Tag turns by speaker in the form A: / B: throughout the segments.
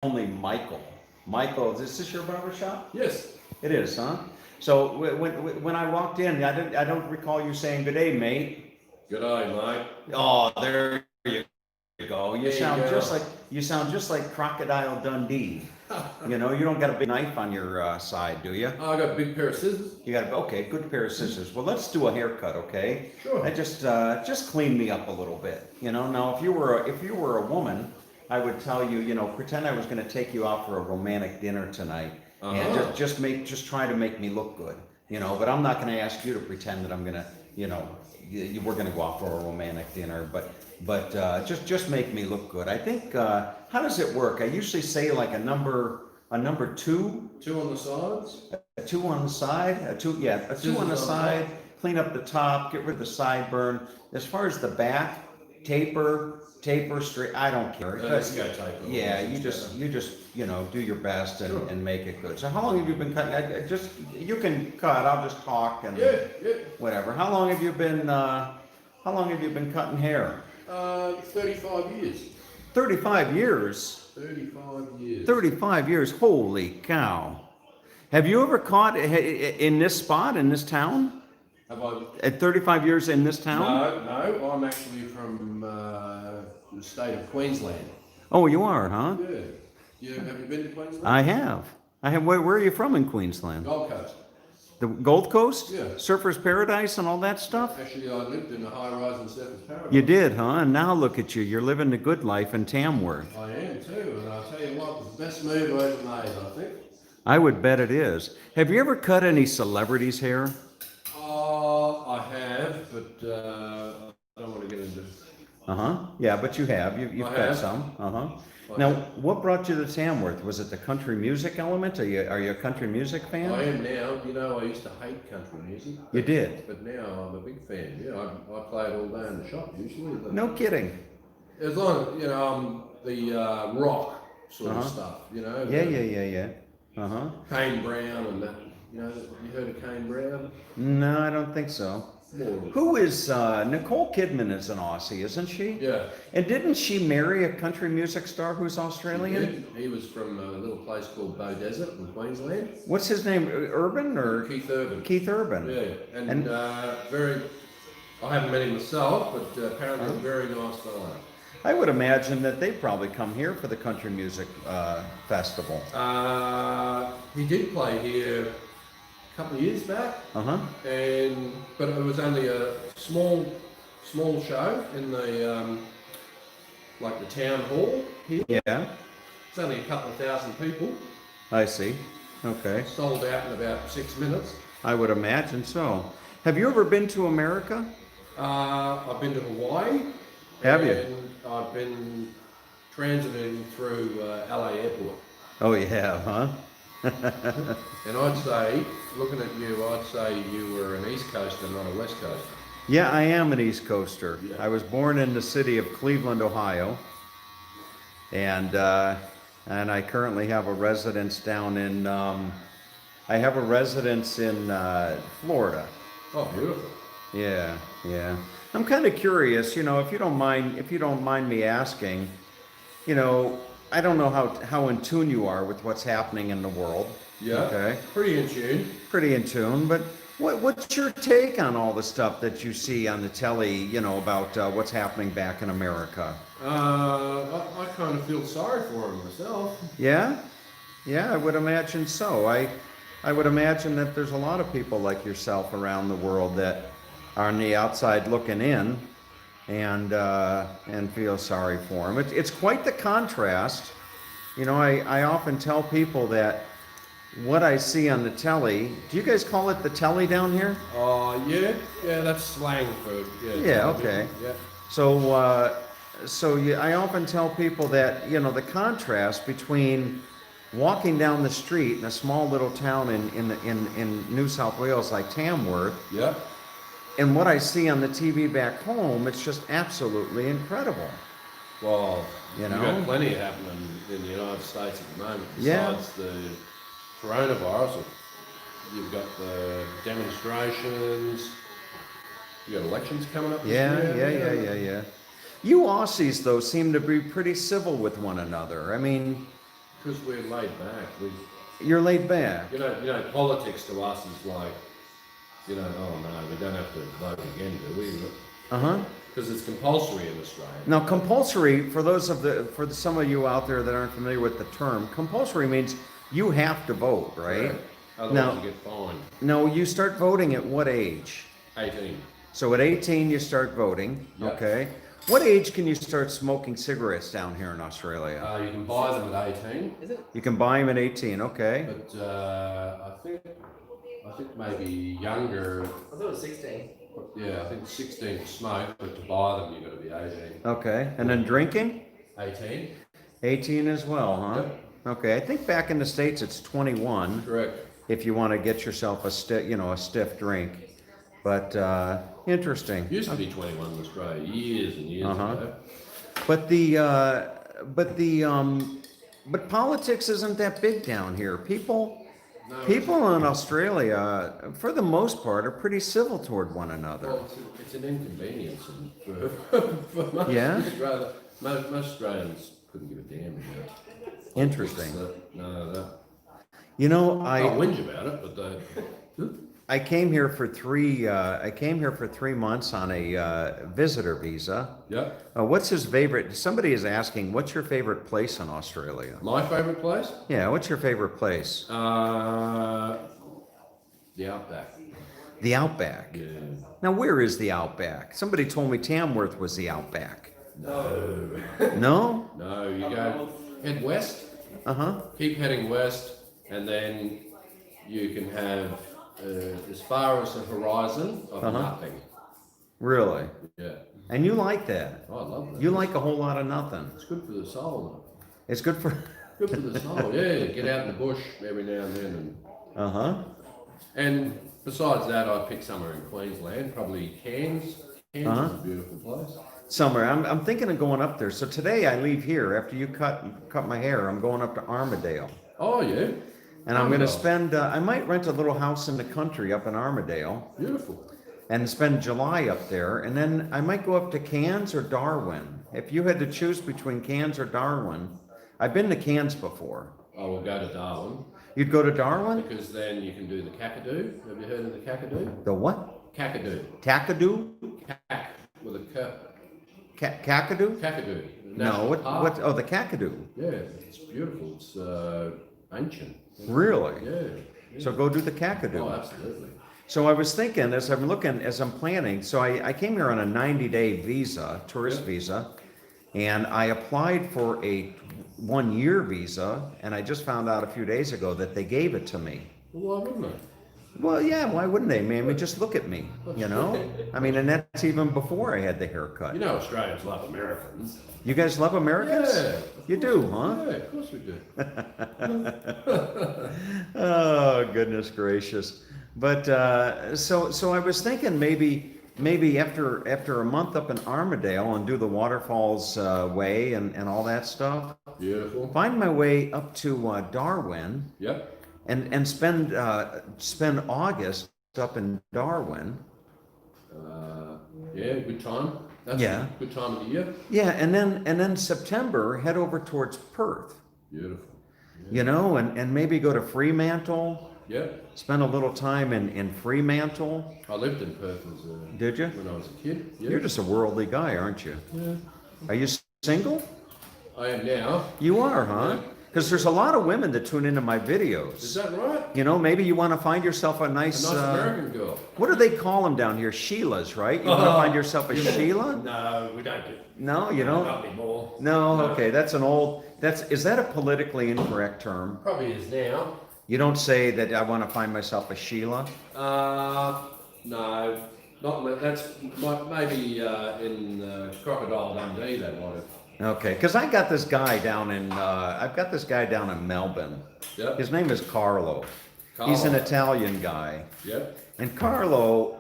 A: only Michael. Michael, is this your barber shop?
B: Yes.
A: It is, huh? So when I walked in, I don't recall you saying good day, mate.
B: Good eye, mate.
A: Oh, there you go.
B: There you go.
A: You sound just like Crocodile Dundee. You know, you don't got a big knife on your side, do you?
B: I got a big pair of scissors.
A: You got okay, good pair of scissors. Well, let's do a haircut, okay?
B: Sure.
A: I just clean me up a little bit. You know, now if you were a woman, I would tell you, you know, pretend I was going to take you out for a romantic dinner tonight, and just try to make me look good. You know, but I'm not going to ask you to pretend that I'm going to, you know, we're going to go out for a romantic dinner, but just make me look good. I think how does it work? I usually say like a number two.
B: Two on the sides.
A: A two on the side, a two on the side, clean up the top, get rid of the sideburn. As far as the back, taper straight, I don't care. Yeah, you just, you know, do your best and make it good. So how long have you been cutting? You can cut, I'll just talk and
B: Yeah.
A: whatever. How long have you been cutting hair?
B: 35 years.
A: 35 years?
B: 35 years.
A: 35 years, holy cow. Have you ever caught in this spot, in this town?
B: Have I?
A: At 35 years in this town?
B: No, I'm actually from the state of Queensland.
A: Oh, you are, huh?
B: Yeah. Have you been to Queensland?
A: I have. Where are you from in Queensland?
B: Gold Coast.
A: The Gold Coast?
B: Yeah.
A: Surfers Paradise and all that stuff?
B: Actually, I lived in a high-rise in Surfers Paradise.
A: You did, huh? And now look at you. You're living the good life in Tamworth.
B: I am too, and I'll tell you what, it was the best move I ever made, I think.
A: I would bet it is. Have you ever cut any celebrities' hair?
B: I have, but I don't want to get into.
A: Yeah, but you have. You've
B: I
A: cut
B: have.
A: some.
B: I
A: Now,
B: have.
A: what brought you to Tamworth? Was it the country music element? Are you a country music fan?
B: I am now. You know, I used to hate country music.
A: You did?
B: But now I'm a big fan. Yeah, I play it all day in the shop usually.
A: No kidding.
B: As long as, you know, the rock sort of stuff, you know.
A: Yeah.
B: Kane Brown and that. You know, you heard of Kane Brown?
A: No, I don't think so.
B: More.
A: Who is Nicole Kidman is an Aussie, isn't she?
B: Yeah.
A: And didn't she marry a country music star who's Australian?
B: He was from a little place called Bow Desert in Queensland.
A: What's his name? Urban or
B: Keith Urban.
A: Keith Urban?
B: Yeah, and very. I haven't met him myself, but apparently a very nice fellow.
A: I would imagine that they probably come here for the country music festival.
B: He did play here a couple of years back, but it was only a small show in the like the town hall here.
A: Yeah.
B: It's only a couple of thousand people.
A: I see. Okay.
B: Sold out in about 6 minutes.
A: I would imagine so. Have you ever been to America?
B: I've been to Hawaii.
A: Have you?
B: And I've been transiting through LA Airport.
A: Oh, you have, huh?
B: And I'd say, looking at you, I'd say you were an East Coaster, not a West Coaster.
A: Yeah, I am an East Coaster.
B: Yeah.
A: I was born in the city of Cleveland, Ohio, and I currently have a residence down in Florida.
B: Oh, beautiful.
A: Yeah. I'm kind of curious, you know, if you don't mind me asking, you know, I don't know how in tune you are with what's happening in the world.
B: Yeah.
A: Okay.
B: Pretty in tune.
A: Pretty in tune, but what's your take on all the stuff that you see on the telly, you know, about what's happening back in America?
B: I kind of feel sorry for him myself.
A: Yeah, I would imagine so. I would imagine that there's a lot of people like yourself around the world that are on the outside looking in and feel sorry for him. It's quite the contrast. You know, I often tell people that what I see on the telly, do you guys call it the telly down here?
B: Yeah, that's slang for
A: Yeah, okay.
B: Yeah.
A: So I often tell people that, you know, the contrast between walking down the street in a small little town in New South Wales like Tamworth,
B: Yeah.
A: and what I see on the TV back home, it's just absolutely incredible.
B: Well,
A: You
B: you've
A: know?
B: got plenty happening in the United States at the moment.
A: Yeah.
B: Besides the coronavirus, you've got the demonstrations. You got elections coming up. this year.
A: Yeah. You Aussies, though, seem to be pretty civil with one another. I mean,
B: because we're laid back.
A: You're laid back.
B: You know, politics to us is like, oh no, we don't have to vote again, do we? Because it's compulsory in Australia.
A: Now, compulsory, for some of you out there that aren't familiar with the term, compulsory means you have to vote, right?
B: Otherwise you get fined.
A: No, you start voting at what age?
B: 18.
A: So at 18 you start voting,
B: Yep.
A: okay. What age can you start smoking cigarettes down here in Australia?
B: You can buy them at 18.
C: Is it?
A: You can buy them at 18, okay.
B: But I think maybe younger.
C: I thought it was 16.
B: Yeah, I think 16 to smoke, but to buy them you've got to be 18.
A: Okay, and then drinking?
B: 18.
A: 18 as well, huh?
B: Yep.
A: Okay, I think back in the States it's 21
B: Correct.
A: if you want to get yourself a stiff drink. But interesting.
B: Used to be 21 in Australia years and years ago.
A: But politics isn't that big down here. People in Australia, for the most part, are pretty civil toward one another.
B: Well, it's an inconvenience for most Australians. Most Australians couldn't give a damn about it.
A: Interesting.
B: No.
A: You know,
B: I whinge about it, but
A: I came here for 3 months on a visitor visa.
B: yeah.
A: What's his favorite? Somebody is asking, what's your favorite place in Australia?
B: My favourite place?
A: Yeah, what's your favorite place?
B: The Outback.
A: The Outback.
B: Yeah.
A: Now, where is the Outback? Somebody told me Tamworth was the Outback.
B: No.
A: No?
B: No, you go head west,
A: Uh-huh.
B: keep heading west, and then you can have as far as the horizon of nothing.
A: Really?
B: Yeah.
A: And you like that?
B: Oh, I love that.
A: You like a whole lot of nothing.
B: It's good for the soul.
A: It's good for...
B: Good for the soul. Yeah, get out in the bush every now and then.
A: Uh-huh.
B: And besides that, I pick somewhere in Queensland, probably Cairns. Cairns is a beautiful place.
A: Somewhere. I'm thinking of going up there. So today I leave here. After you cut my hair, I'm going up to Armadale.
B: Oh, yeah.
A: And I'm going to spend... I might rent a little house in the country up in Armadale.
B: Beautiful.
A: And spend July up there. And then I might go up to Cairns or Darwin. If you had to choose between Cairns or Darwin... I've been to Cairns before.
B: I will go to Darwin.
A: You'd go to Darwin?
B: Because then you can do the Kakadu. Have you heard of the Kakadu?
A: The what?
B: Kakadu.
A: Kakadu?
B: Kak with a K.
A: Kakadu?
B: Kakadu.
A: No, what? Oh, the Kakadu.
B: Yeah, it's beautiful. It's ancient.
A: Really?
B: Yeah.
A: So go do the Kakadu.
B: Oh, absolutely.
A: So I was thinking, as I'm planning, so I came here on a 90-day visa, tourist visa, and I applied for a 1-year visa, and I just found out a few days ago that they gave it to me.
B: Well, why wouldn't they?
A: Well, yeah, why wouldn't they, man? I mean, just look at me, you know? I mean, and that's even before I had the haircut.
B: You know Australians love Americans.
A: You guys love Americans?
B: Yeah.
A: You do, huh?
B: Yeah, of course we do.
A: Oh, goodness gracious. But so I was thinking maybe after a month up in Armadale and do the waterfalls way and all that stuff,
B: Beautiful.
A: find my way up to Darwin
B: Yep.
A: and spend August up in Darwin.
B: Yeah, good time. That's
A: Yeah.
B: a good time of the year.
A: Yeah, and then September head over towards Perth,
B: Beautiful.
A: you know, and maybe go to Fremantle.
B: Yep.
A: Spend a little time in Fremantle.
B: I lived in Perth as
A: Did you?
B: when I was a kid. Yep.
A: You're just a worldly guy, aren't you?
B: Yeah.
A: Are you single?
B: I am now.
A: You are, huh?
B: Yeah.
A: Because there's a lot of women that tune into my
B: Is
A: videos.
B: that right?
A: You know, maybe you want to find yourself a
B: A
A: nice...
B: nice American girl.
A: what do they call them down here? Sheilas, right? You want to find yourself a Sheila?
B: No, we don't do.
A: No, you don't?
B: Not anymore.
A: No, okay, that's an old... Is that a politically incorrect term?
B: Probably is now.
A: You don't say that I want to find myself a Sheila?
B: No, not that's maybe in Crocodile Dundee they might have.
A: Okay, because I've got this guy down in Melbourne.
B: Yep.
A: His name is Carlo. He's an Italian guy.
B: Yep.
A: And Carlo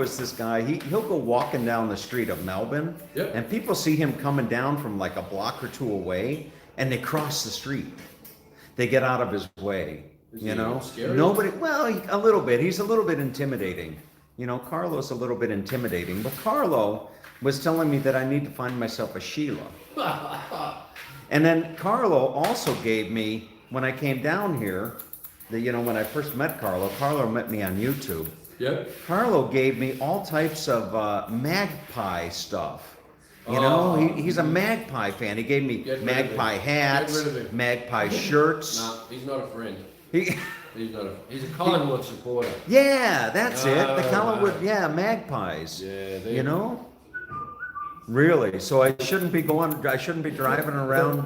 A: is this guy, he'll go walking down the street of Melbourne,
B: Yep.
A: and people see him coming down from like a block or two away, and they cross the street. They get out of his way,
B: Is
A: you
B: he
A: know?
B: scary?
A: A little bit. He's a little bit intimidating. You know, Carlo's a little bit intimidating, but Carlo was telling me that I need to find myself a Sheila. And then Carlo also gave me, when I came down here, when I first met Carlo met me on YouTube.
B: Yep.
A: Carlo gave me all types of magpie stuff. He's a magpie fan. He gave me magpie hats, magpie shirts.
B: No, he's not a friend.
A: He,
B: He's a Collingwood supporter.
A: yeah, that's it. The Collingwood, magpies.
B: Yeah,
A: Really. So I shouldn't be driving around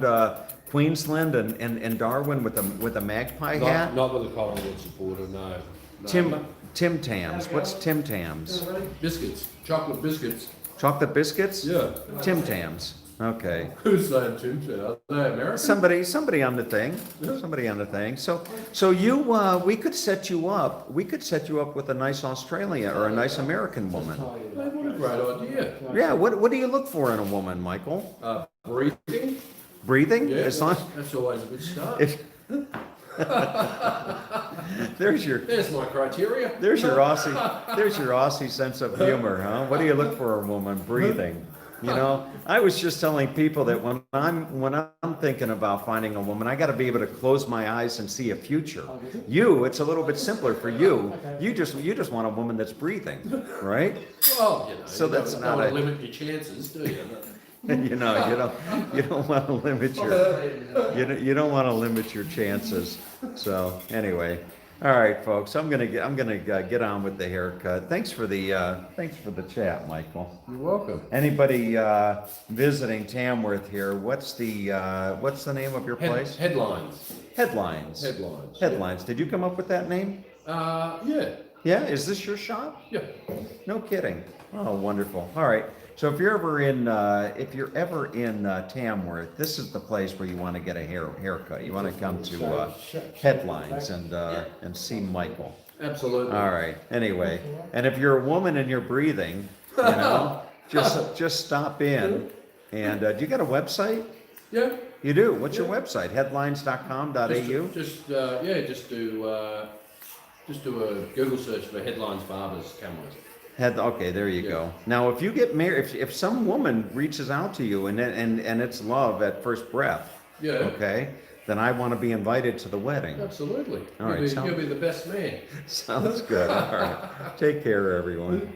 A: Queensland and Darwin with a magpie hat.
B: Not with a Collingwood supporter, no.
A: Tim Tams. What's Tim Tams?
B: Biscuits, chocolate biscuits.
A: Chocolate biscuits?
B: Yeah.
A: Tim Tams. Okay.
B: Who's saying Tim Tams? Are they American?
A: Somebody on the thing. Somebody on the thing. So you we could set you up. We could set you up with a nice Australian or a nice American woman.
B: Hey, what a great idea.
A: Yeah. What do you look for in a woman, Michael?
B: Breathing.
A: Breathing?
B: Yeah,
A: As long-
B: that's always a good start. There's my criteria.
A: There's your Aussie sense of humor, huh? What do you look for in a woman? Breathing. I was just telling people that when I'm thinking about finding a woman, I got to be able to close my eyes and see a future. It's a little bit simpler for you. You just want a woman that's breathing, right?
B: Well,
A: So that's
B: don't
A: not
B: want
A: a-
B: to limit your chances, do you?
A: you don't want to limit you don't want to limit your chances. So anyway, all right, folks, I'm gonna get on with the haircut. Thanks for the chat, Michael.
B: You're welcome.
A: Anybody visiting Tamworth here? What's the name of your place?
B: Headlines.
A: Headlines.
B: Headlines.
A: Headlines. Did you come up with that name?
B: Yeah.
A: Yeah. Is this your shop?
B: Yeah.
A: No kidding. Oh, wonderful. All right. So if you're ever in Tamworth, this is the place where you want to get a haircut. You want to come to Headlines and see Michael.
B: Absolutely.
A: All right. Anyway, and if you're a woman and you're breathing, just stop in. And do you got a website?
B: Yeah.
A: You do. What's your website? Headlines.com.au.
B: Just do a Google search for Headlines Barbers Tamworth.
A: Okay, there you go. Now, if you get married, if some woman reaches out to you and it's love at first breath, okay, then I want to be invited to the wedding.
B: Absolutely.
A: All right,
B: You'll be the best man.
A: Sounds good. All right. Take care, everyone.